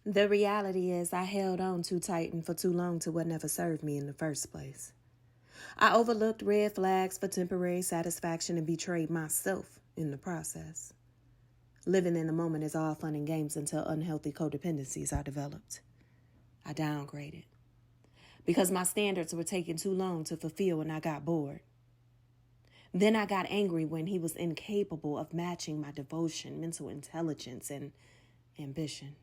The reality is I held on too tight and for too long to what never served me in the first place. I overlooked red flags for temporary satisfaction and betrayed myself in the process. Living in the moment is all fun and games until unhealthy codependencies are developed. I downgraded because my standards were taking too long to fulfill and I got bored. Then I got angry when he was incapable of matching my devotion, mental intelligence, and ambition.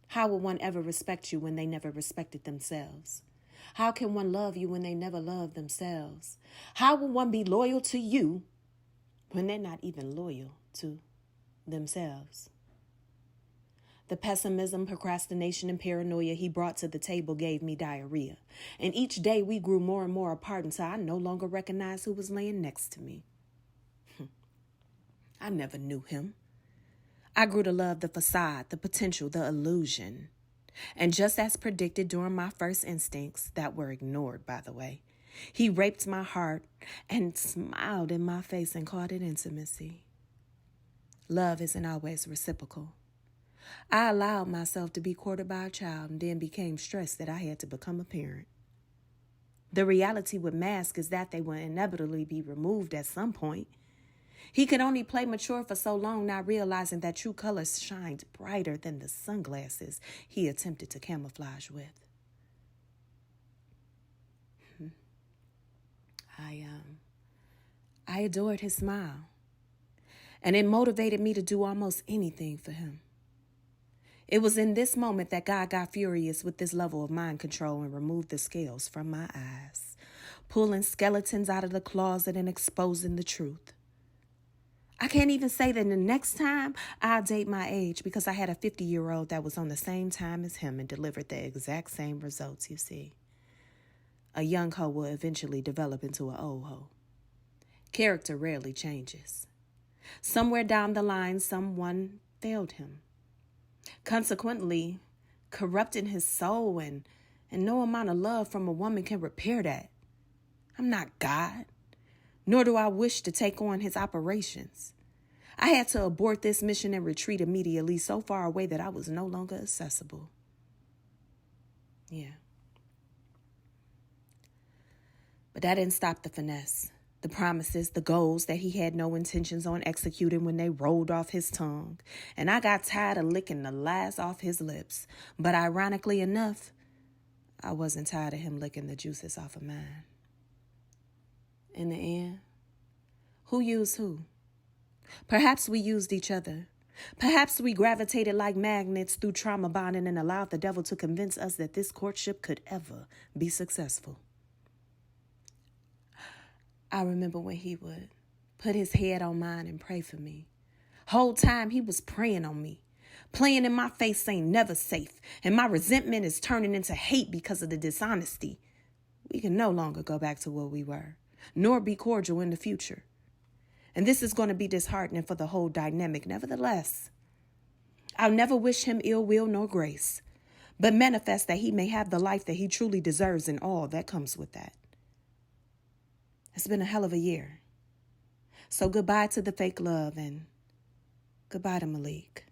How will one ever respect you when they never respected themselves? How can one love you when they never loved themselves? How will one be loyal to you when they're not even loyal to themselves? The pessimism, procrastination, and paranoia he brought to the table gave me diarrhea. And each day we grew more and more apart until I no longer recognized who was laying next to me. I never knew him. I grew to love the facade, the potential, the illusion. And just as predicted during my first instincts, that were ignored, by the way, he raped my heart and smiled in my face and called it intimacy. Love isn't always reciprocal. I allowed myself to be courted by a child and then became stressed that I had to become a parent. The reality with masks is that they will inevitably be removed at some point. He could only play mature for so long, not realizing that true colors shined brighter than the sunglasses he attempted to camouflage with. I adored his smile, and it motivated me to do almost anything for him. It was in this moment that God got furious with this level of mind control and removed the scales from my eyes, pulling skeletons out of the closet and exposing the truth. I can't even say that the next time I'll date my age because I had a 50-year-old that was on the same time as him and delivered the exact same results, you see. A young hoe will eventually develop into an old hoe. Character rarely changes. Somewhere down the line, someone failed him. Consequently, corrupting his soul and no amount of love from a woman can repair that. I'm not God, nor do I wish to take on his operations. I had to abort this mission and retreat immediately, so far away that I was no longer accessible. Yeah. But that didn't stop the finesse, the promises, the goals that he had no intentions on executing when they rolled off his tongue. And I got tired of licking the last off his lips. But ironically enough, I wasn't tired of him licking the juices off of mine. In the end, who used who? Perhaps we used each other. Perhaps we gravitated like magnets through trauma bonding and allowed the devil to convince us that this courtship could ever be successful. I remember when he would put his head on mine and pray for me. Whole time he was praying on me, playing in my face saying never safe, and my resentment is turning into hate because of the dishonesty. We can no longer go back to what we were, nor be cordial in the future. And this is going to be disheartening for the whole dynamic. Nevertheless, I'll never wish him ill will nor grace, but manifest that he may have the life that he truly deserves and all that comes with that. It's been a hell of a year. So goodbye to the fake love and goodbye to Malik.